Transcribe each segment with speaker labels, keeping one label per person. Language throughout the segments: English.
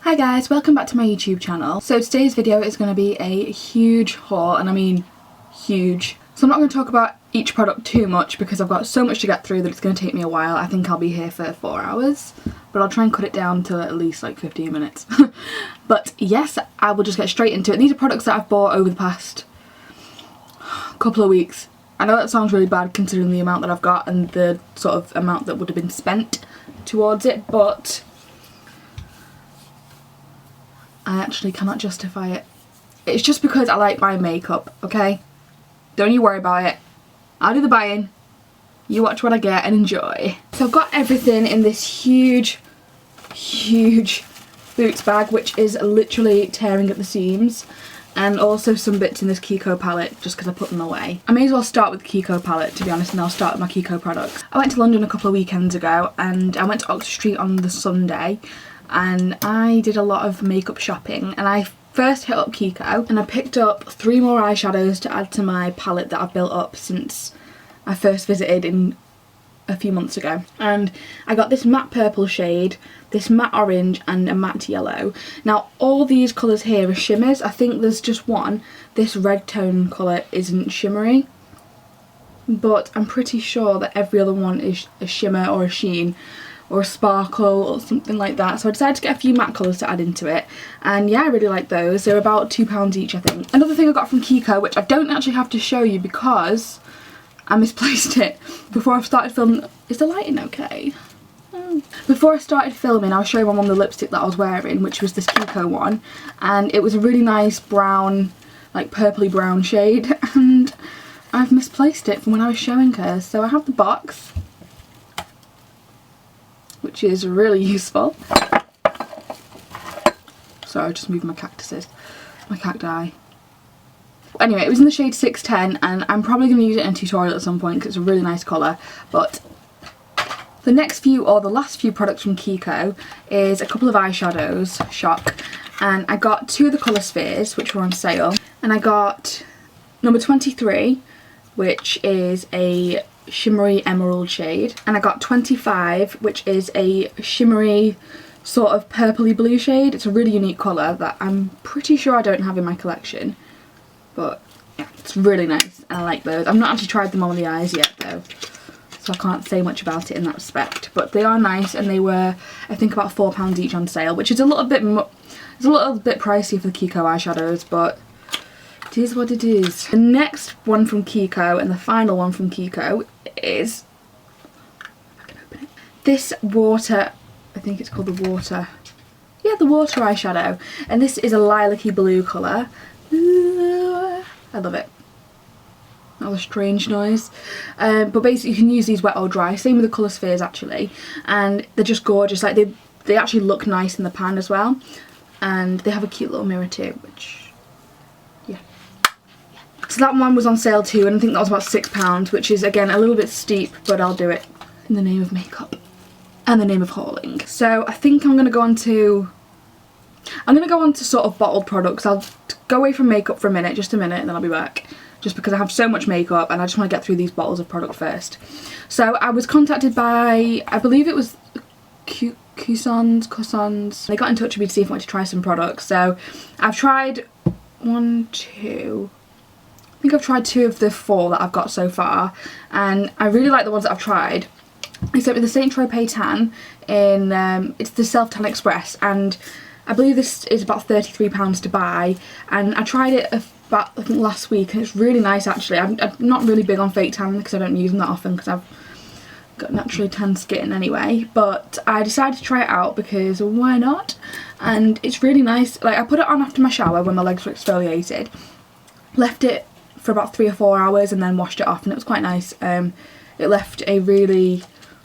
Speaker 1: Hi guys, welcome back to my YouTube channel. So today's video is going to be a huge haul, and I mean huge. So I'm not going to talk about each product too much because I've got so much to get through that it's going to take me a while. I think I'll be here for 4 hours, but I'll try and cut it down to at least like 15 minutes. But yes, I will just get straight into it. These are products that I've bought over the past couple of weeks. I know that sounds really bad considering the amount that I've got and the sort of amount that would have been spent towards it, but I actually cannot justify it. It's just because I like buying makeup, okay? Don't you worry about it. I'll do the buying. You watch what I get and enjoy. So I've got everything in this huge Boots bag, which is literally tearing at the seams. And also some bits in this KIKO palette, just because I put them away. I may as well start with the KIKO palette, to be honest, and I'll start with my KIKO products. I went to London a couple of weekends ago, and I went to Oxford Street on the Sunday, and I did a lot of makeup shopping, and I first hit up KIKO, and I picked up 3 more eyeshadows to add to my palette that I've built up since I first visited in a few months ago. And I got this matte purple shade, this matte orange and a matte yellow. Now all these colours here are shimmers. I think there's just one. This red tone colour isn't shimmery, but I'm pretty sure that every other one is a shimmer or a sheen or a sparkle or something like that. So I decided to get a few matte colours to add into it, and yeah, I really like those. They're about £2 each, I think. Another thing I got from KIKO, which I don't actually have to show you because I misplaced it before I started filming. Is the lighting okay? Oh. Before I started filming, I was showing my mum the lipstick that I was wearing, which was this KIKO one, and it was a really nice brown, like purpley brown shade, and I've misplaced it from when I was showing her. So I have the box, which is really useful. Sorry, I just moved my cactuses, my cacti. Anyway, it was in the shade 610, and I'm probably going to use it in a tutorial at some point because it's a really nice colour. But the next few, or the last few products from KIKO is a couple of eyeshadows, shock, and I got 2 of the colour spheres, which were on sale, and I got number 23, which is a shimmery emerald shade, and I got 25, which is a shimmery sort of purpley blue shade. It's a really unique colour that I'm pretty sure I don't have in my collection, but yeah, it's really nice and I like those. I've not actually tried them on the eyes yet though, so I can't say much about it in that respect, but they are nice, and they were, I think, about £4 each on sale, which is a little bit pricey for the KIKO eyeshadows, but it is what it is. The next one from KIKO, and the final one from KIKO, is, I can open it, this water, I think it's called the water, yeah, the water eyeshadow, and this is a lilac-y blue colour. I love it. That was a strange noise. But basically you can use these wet or dry, same with the colour spheres actually, and they're just gorgeous. Like they actually look nice in the pan as well, and they have a cute little mirror too, which, yeah. So that one was on sale too, and I think that was about £6, which is again a little bit steep, but I'll do it in the name of makeup and the name of hauling. So I think I'm going to go on to sort of bottled products. I'll go away from makeup for a minute, just a minute, and then I'll be back. Just because I have so much makeup and I just want to get through these bottles of product first. So I was contacted by, I believe it was Cousins. They got in touch with me to see if I wanted to try some products. So I've tried 1, 2, I think I've tried 2 of the 4 that I've got so far, and I really like the ones that I've tried. Except with the St Tropez tan in, it's the Self Tan Express, and I believe this is about £33 to buy, and I tried it about, I think, last week, and it's really nice actually. I'm not really big on fake tan because I don't use them that often because I've got naturally tan skin anyway, but I decided to try it out because why not? And it's really nice. Like, I put it on after my shower when my legs were exfoliated, left it for about 3 or 4 hours and then washed it off, and it was quite nice. It left a really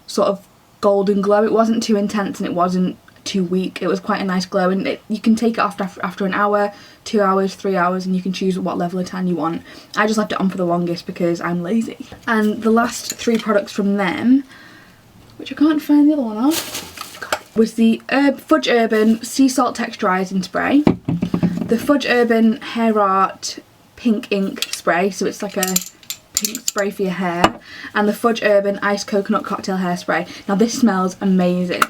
Speaker 1: sort of golden glow. It wasn't too intense and it wasn't too weak. It was quite a nice glow, and you can take it off after an hour, 2 hours, 3 hours, and you can choose what level of tan you want. I just left it on for the longest because I'm lazy. And the last 3 products from them, which I can't find the other one of, was the Fudge Urban Sea Salt Texturizing Spray, the Fudge Urban Hair Art Pink Ink Spray, so it's like a pink spray for your hair, and the Fudge Urban Iced Coconut Cocktail Hairspray. Now this smells amazing.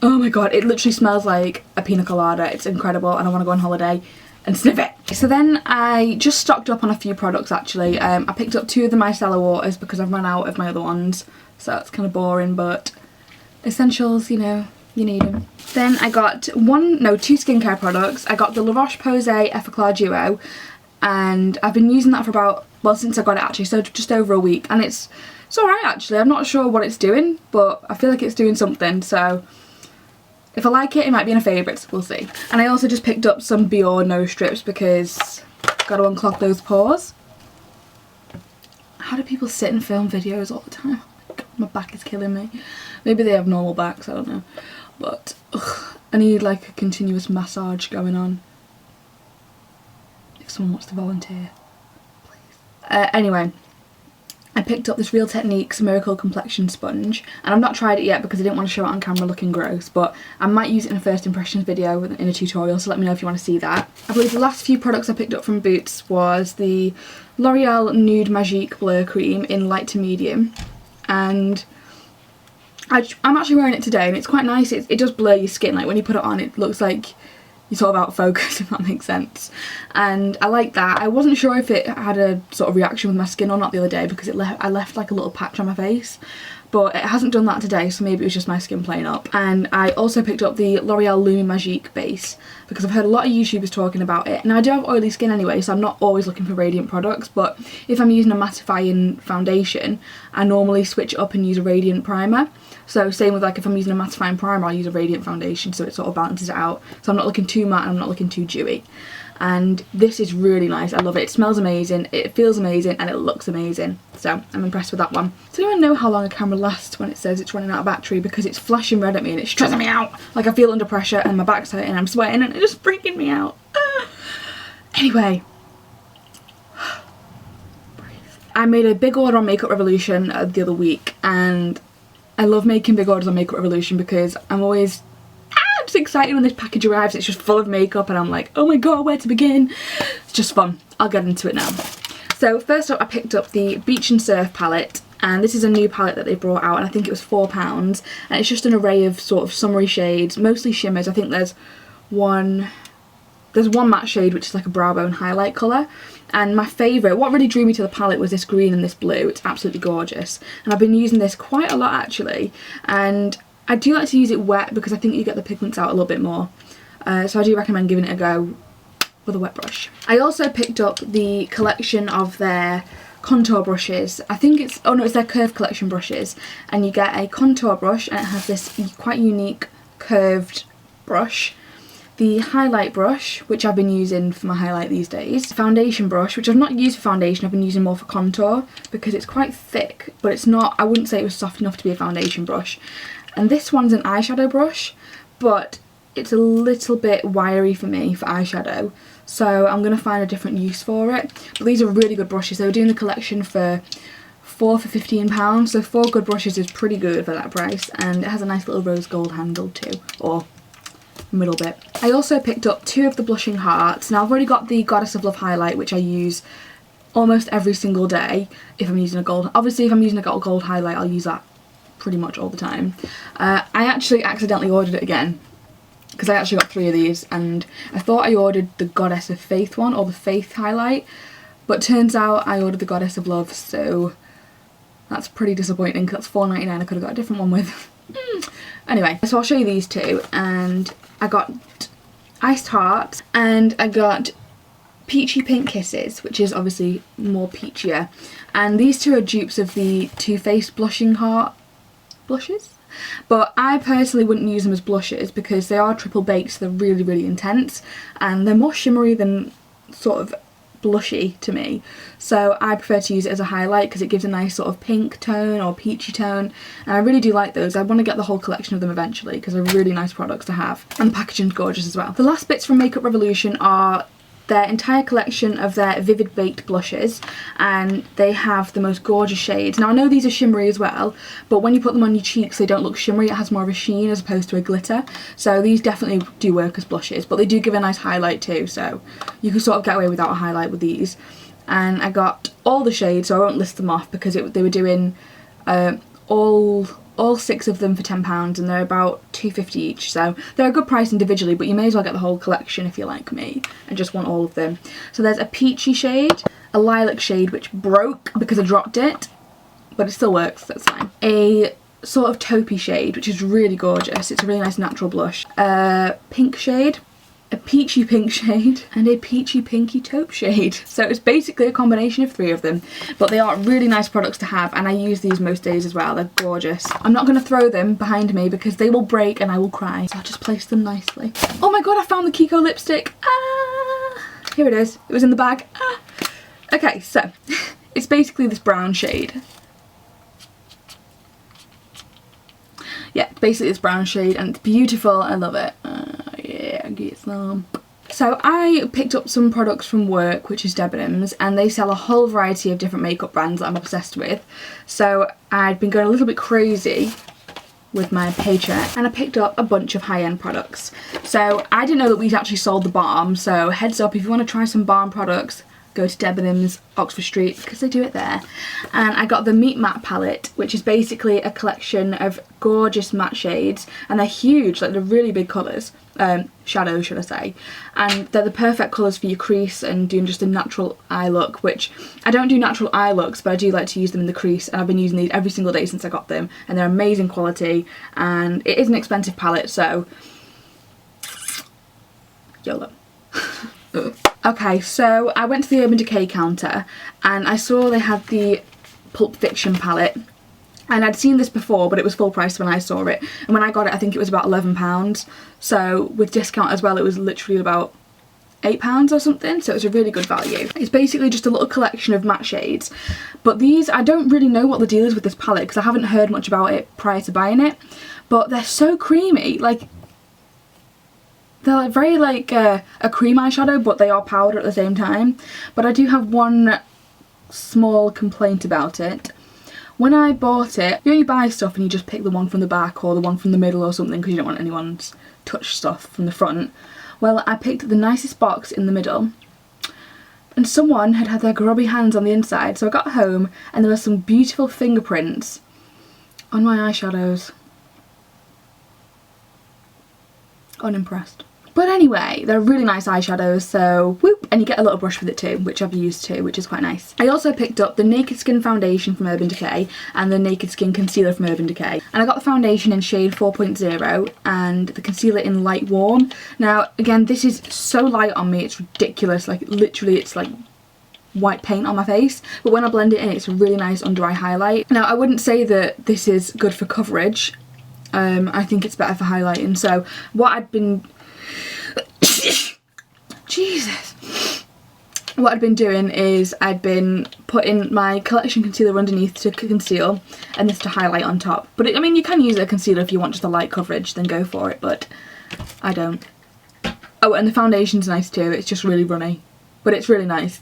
Speaker 1: Oh my god, it literally smells like a pina colada. It's incredible and I want to go on holiday and sniff it. So then I just stocked up on a few products actually. I picked up 2 of the Micellar waters because I've run out of my other ones. So that's kind of boring, but essentials, you know, you need them. Then I got 2 skincare products. I got the La Roche Posay Effeclar Duo, and I've been using that for about, well, since I got it actually, so just over a week, and it's alright actually. I'm not sure what it's doing, but I feel like it's doing something, so if I like it, it might be in a favourites, we'll see. And I also just picked up some Biore nose strips because I've got to unclog those pores. How do people sit and film videos all the time? Oh my god, my back is killing me. Maybe they have normal backs, I don't know. But ugh, I need like a continuous massage going on. If someone wants to volunteer, please. Anyway, I picked up this Real Techniques Miracle Complexion Sponge, and I've not tried it yet because I didn't want to show it on camera looking gross, but I might use it in a first impressions video in a tutorial, so let me know if you want to see that. I believe the last few products I picked up from Boots was the L'Oreal Nude Magique Blur Cream in light to medium, and I'm actually wearing it today and it's quite nice. It does blur your skin, like when you put it on it looks like you're sort of out of focus, if that makes sense, and I like that. I wasn't sure if it had a sort of reaction with my skin or not the other day because I left like a little patch on my face, but it hasn't done that today, so maybe it was just my skin playing up. And I also picked up the L'Oreal Lumi Magique base because I've heard a lot of YouTubers talking about it. Now I do have oily skin anyway, so I'm not always looking for radiant products, but if I'm using a mattifying foundation, I normally switch up and use a radiant primer. So same with like if I'm using a mattifying primer, I'll use a radiant foundation, so it sort of balances it out. So I'm not looking too matte and I'm not looking too dewy. And this is really nice. I love it. It smells amazing, it feels amazing, and it looks amazing. So I'm impressed with that one. Does anyone know how long a camera lasts when it says it's running out of battery? Because it's flashing red at me and it's stressing me out. Like I feel under pressure and my back's hurting and I'm sweating and it's just freaking me out. Anyway. I made a big order on Makeup Revolution the other week, and I love making big orders on Makeup Revolution because I'm always just excited when this package arrives. It's just full of makeup and I'm like, oh my god, where to begin? It's just fun. I'll get into it now. So first up I picked up the Beach and Surf palette, and this is a new palette that they brought out, and I think it was £4, and it's just an array of sort of summery shades, mostly shimmers. I think there's one matte shade which is like a brow bone highlight colour, and my favourite, what really drew me to the palette, was this green and this blue. It's absolutely gorgeous, and I've been using this quite a lot actually, and I do like to use it wet because I think you get the pigments out a little bit more, so I do recommend giving it a go with a wet brush. I also picked up the collection of their contour brushes. I think it's, oh no, it's their curved collection brushes, and you get a contour brush and it has this quite unique curved brush, the highlight brush, which I've been using for my highlight these days, foundation brush, which I've not used for foundation, I've been using more for contour because it's quite thick, but it's not, I wouldn't say it was soft enough to be a foundation brush. And this one's an eyeshadow brush, but it's a little bit wiry for me for eyeshadow, so I'm going to find a different use for it. But these are really good brushes. They were doing the collection for 4 for £15, so 4 good brushes is pretty good for that price, and it has a nice little rose gold handle too, or middle bit. I also picked up 2 of the blushing hearts. Now I've already got the Goddess of Love highlight, which I use almost every single day if I'm using a gold. Obviously if I'm using a gold highlight, I'll use that pretty much all the time. I actually accidentally ordered it again because I actually got 3 of these, and I thought I ordered the Goddess of Faith one, or the Faith highlight, but turns out I ordered the Goddess of Love, so that's pretty disappointing because that's £4.99. I could have got a different one with. Anyway, so I'll show you these 2, and I got Iced Heart and I got Peachy Pink Kisses, which is obviously more peachier, and these 2 are dupes of the Too Faced Blushing Heart blushes, but I personally wouldn't use them as blushes because they are triple baked, so they're really, really intense, and they're more shimmery than sort of blushy to me, so I prefer to use it as a highlight because it gives a nice sort of pink tone or peachy tone, and I really do like those. I want to get the whole collection of them eventually because they're really nice products to have, and the packaging's gorgeous as well. The last bits from Makeup Revolution are their entire collection of their Vivid Baked blushes, and they have the most gorgeous shades. Now I know these are shimmery as well, but when you put them on your cheeks they don't look shimmery, it has more of a sheen as opposed to a glitter, so these definitely do work as blushes, but they do give a nice highlight too, so you can sort of get away without a highlight with these. And I got all the shades, so I won't list them off because they were doing all all 6 of them for £10 and they're about £2.50 each, so they're a good price individually, but you may as well get the whole collection if you're like me and just want all of them. So there's a peachy shade, a lilac shade which broke because I dropped it, but it still works, that's fine. A sort of taupey shade which is really gorgeous, it's a really nice natural blush. A pink shade, a peachy pink shade, and a peachy pinky taupe shade. So it's basically a combination of 3 of them, but they are really nice products to have and I use these most days as well. They're gorgeous. I'm not going to throw them behind me because they will break and I will cry, so I'll just place them nicely. Oh my god, I found the KIKO lipstick. Here it is. It was in the bag. Okay, so it's basically this brown shade. Yeah, basically this brown shade and it's beautiful. I love it. Yeah, get some. So I picked up some products from work, which is Debenhams, and they sell a whole variety of different makeup brands that I'm obsessed with. So I'd been going a little bit crazy with my paycheck and I picked up a bunch of high-end products. So I didn't know that we'd actually sold TheBalm, so heads up if you want to try some balm products, go to Debenhams, Oxford Street, because they do it there. And I got the Meet Matte palette, which is basically a collection of gorgeous matte shades, and they're huge, like they're really big colours, shadows should I say, and they're the perfect colours for your crease and doing just a natural eye look, which I don't do natural eye looks, but I do like to use them in the crease, and I've been using these every single day since I got them, and they're amazing quality, and it is an expensive palette, so YOLO. Okay, so I went to the Urban Decay counter and I saw they had the Pulp Fiction palette, and I'd seen this before but it was full price when I saw it, and when I got it I think it was about £11, so with discount as well it was literally about £8 or something, so it was a really good value. It's basically just a little collection of matte shades, but these, I don't really know what the deal is with this palette because I haven't heard much about it prior to buying it, but they're so creamy, like they're like very like a cream eyeshadow, but they are powder at the same time. But I do have one small complaint about it. When I bought it, you know, you buy stuff and you just pick the one from the back or the one from the middle or something because you don't want anyone's touch stuff from the front. Well, I picked the nicest box in the middle and someone had had their grubby hands on the inside, so I got home and there were some beautiful fingerprints on my eyeshadows. Unimpressed. But anyway, they're really nice eyeshadows, so whoop, and you get a little brush with it too, which I've used too, which is quite nice. I also picked up the Naked Skin foundation from Urban Decay and the Naked Skin concealer from Urban Decay. And I got the foundation in shade 4.0 and the concealer in light warm. Now, again, this is so light on me, it's ridiculous, like literally it's like white paint on my face, but when I blend it in, it's a really nice under eye highlight. Now, I wouldn't say that this is good for coverage. I think it's better for highlighting, so what I'd been Jesus. What I'd been doing is I'd been putting my Collection concealer underneath to conceal and this to highlight on top. But I mean, you can use a concealer if you want just a light coverage, then go for it, but I don't. Oh, and the foundation's nice too, it's just really runny, but it's really nice.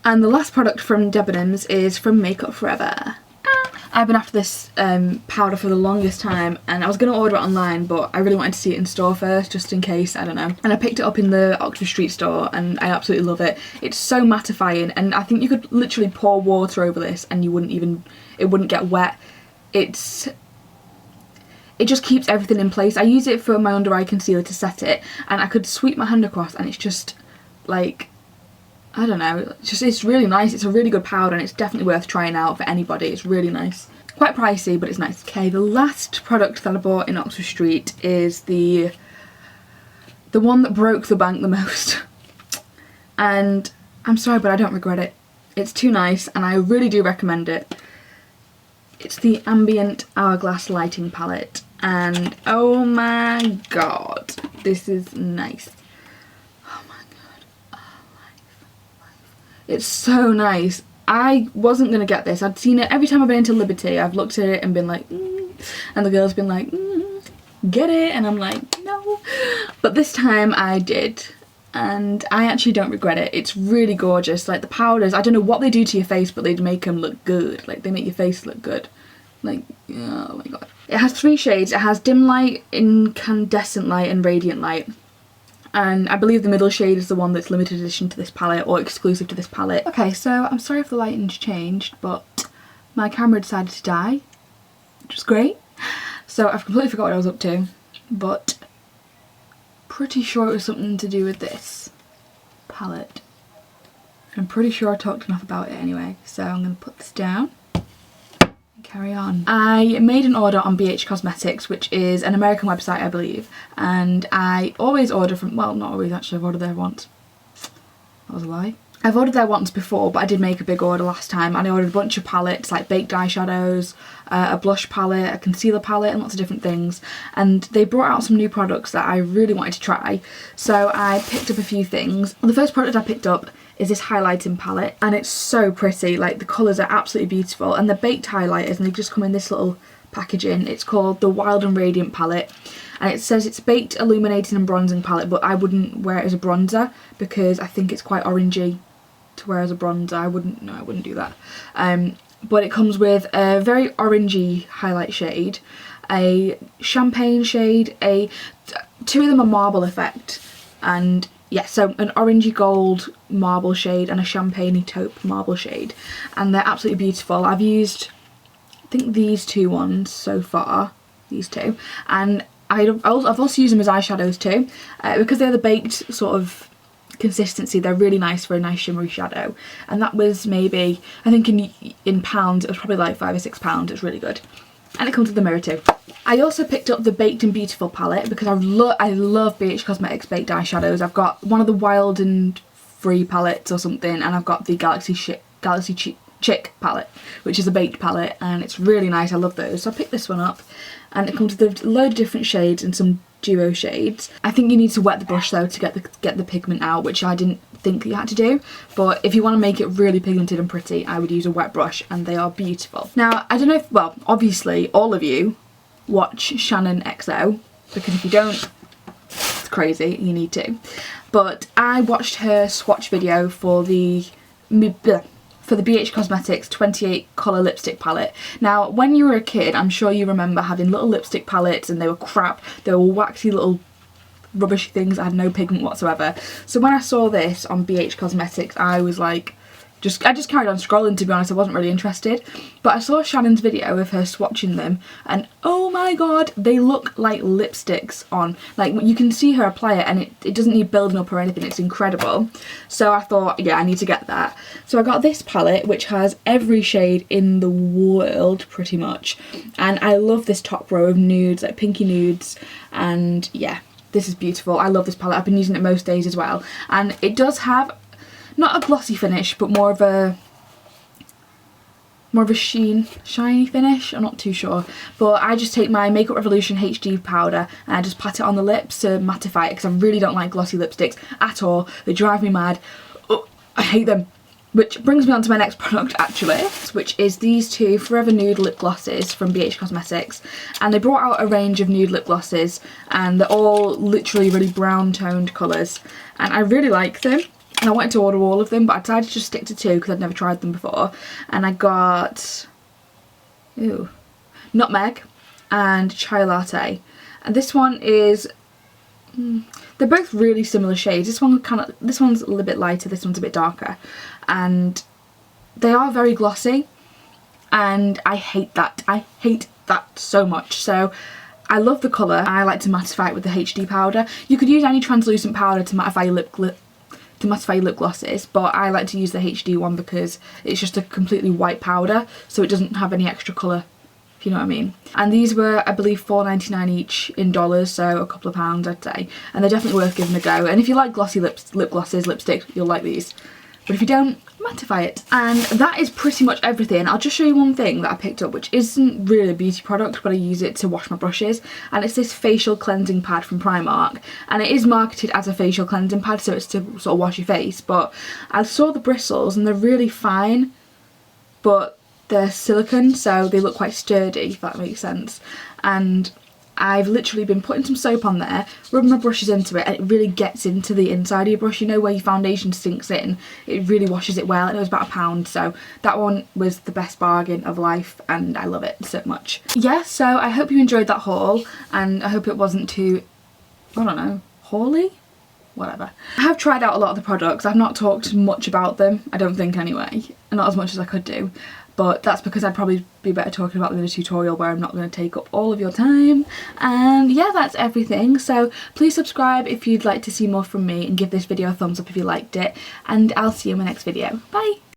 Speaker 1: And the last product from Debenhams is from Makeup Forever. I've been after this powder for the longest time and I was going to order it online, but I really wanted to see it in store first just in case, I don't know. And I picked it up in the Oxford Street store and I absolutely love it. It's so mattifying and I think you could literally pour water over this and you wouldn't even, it wouldn't get wet. It just keeps everything in place. I use it for my under eye concealer to set it and I could sweep my hand across and it's just like, I don't know, it's really nice. It's a really good powder and it's definitely worth trying out for anybody. It's really nice. Quite pricey, but it's nice. Okay, the last product that I bought in Oxford Street is the one that broke the bank the most. And I'm sorry, but I don't regret it. It's too nice and I really do recommend it. It's the Ambient Hourglass Lighting Palette and oh my god, this is nice. It's so nice. I wasn't going to get this. I'd seen it every time I've been into Liberty. I've looked at it and been like, and the girl's been like, get it? And I'm like, no. But this time I did. And I actually don't regret it. It's really gorgeous. Like the powders, I don't know what they do to your face, but they make them look good. Like they make your face look good. Like, oh my god. It has 3 shades. It has Dim Light, Incandescent Light and Radiant Light. And I believe the middle shade is the one that's limited edition to this palette or exclusive to this palette. Okay, so I'm sorry if the lighting's changed, but my camera decided to die. which is great. So I've completely forgot what I was up to, but pretty sure it was something to do with this palette. I'm pretty sure I talked enough about it anyway, so I'm going to put this down and carry on. I made an order on BH Cosmetics, which is an American website, I believe, and I always order from, well, not always actually, I've ordered there once. That was a lie. I've ordered there once before, but I did make a big order last time, and I ordered a bunch of palettes, like baked eyeshadows, a blush palette, a concealer palette, and lots of different things. And they brought out some new products that I really wanted to try, so I picked up a few things. The first product I picked up is this highlighting palette, and it's so pretty. Like, the colours are absolutely beautiful, and they're baked highlighters, and they just come in this little packaging. It's called the Wild and Radiant palette, and it says it's baked, illuminating and bronzing palette, but I wouldn't wear it as a bronzer because I think it's quite orangey to wear as a bronzer. I wouldn't do that. But it comes with a very orangey highlight shade, a champagne shade, two of them are marble effect, and yeah, so an orangey gold marble shade and a champagne taupe marble shade, and they're absolutely beautiful. I've used, I think, these two ones so far, these two, and I've also used them as eyeshadows too, because they're the baked sort of consistency. They're really nice for a nice shimmery shadow, and that was maybe, I think in pounds, it was probably like £5 or £6. It's really good, and it comes with the mirror too. I also picked up the Baked and Beautiful palette because I love BH Cosmetics baked eyeshadows. I've got one of the Wild and Free palettes or something, and I've got the Galaxy Chick palette, which is a baked palette, and it's really nice. I love those. So I picked this one up, and it comes with a load of different shades and some duo shades. I think you need to wet the brush though to get the pigment out, which I didn't think you had to do, but if you want to make it really pigmented and pretty, I would use a wet brush, and they are beautiful. Now, I don't know if, well, obviously all of you watch Shannon XO, because if you don't, it's crazy, you need to. But I watched her swatch video for the BH Cosmetics 28 colour lipstick palette. Now, when you were a kid, I'm sure you remember having little lipstick palettes, and they were crap. They were waxy little rubbishy things that had no pigment whatsoever. So when I saw this on BH Cosmetics, I was like, I just carried on scrolling, to be honest. I wasn't really interested, but I saw Shannon's video of her swatching them, and oh my god, they look like lipsticks on. Like, you can see her apply it, and it doesn't need building up or anything. It's incredible. So I thought, yeah, I need to get that. So I got this palette, which has every shade in the world pretty much, and I love this top row of nudes, like pinky nudes, and yeah, this is beautiful. I love this palette. I've been using it most days as well, and it does have not a glossy finish, but more of a shiny finish. I'm not too sure, but I just take my Makeup Revolution HD powder and I just pat it on the lips to mattify it, because I really don't like glossy lipsticks at all. They drive me mad. Oh, I hate them. Which brings me on to my next product actually, which is these two Forever Nude lip glosses from BH Cosmetics. And they brought out a range of nude lip glosses, and they're all literally really brown toned colours, and I really like them. And I wanted to order all of them, but I decided to just stick to two because I'd never tried them before. And I got Nutmeg and Chai Latte. And this one is, they're both really similar shades. This one's a little bit lighter, this one's a bit darker. And they are very glossy, and I hate that. I hate that so much. So I love the colour. I like to mattify it with the HD powder. You could use any translucent powder to mattify your lip glosses, but I like to use the HD one because it's just a completely white powder, so it doesn't have any extra colour, if you know what I mean. And these were, I believe, $4.99 each in dollars, so a couple of pounds I'd say, and they're definitely worth giving a go. And if you like glossy lip glosses, lipsticks, you'll like these, but if you don't, mattify it. And that is pretty much everything. I'll just show you one thing that I picked up, which isn't really a beauty product, but I use it to wash my brushes, and it's this facial cleansing pad from Primark, and it is marketed as a facial cleansing pad, so it's to sort of wash your face, but I saw the bristles and they're really fine, but they're silicone, so they look quite sturdy, if that makes sense. And I've literally been putting some soap on there, rubbing my brushes into it, and it really gets into the inside of your brush, you know, where your foundation sinks in. It really washes it well, and it was about £1, so that one was the best bargain of life, and I love it so much. Yeah, so I hope you enjoyed that haul, and I hope it wasn't too, I don't know, hauly? Whatever. I have tried out a lot of the products. I've not talked much about them, I don't think anyway, not as much as I could do. but that's because I'd probably be better talking about them in a tutorial where I'm not going to take up all of your time. And yeah, that's everything. So please subscribe if you'd like to see more from me, and give this video a thumbs up if you liked it, and I'll see you in my next video. Bye!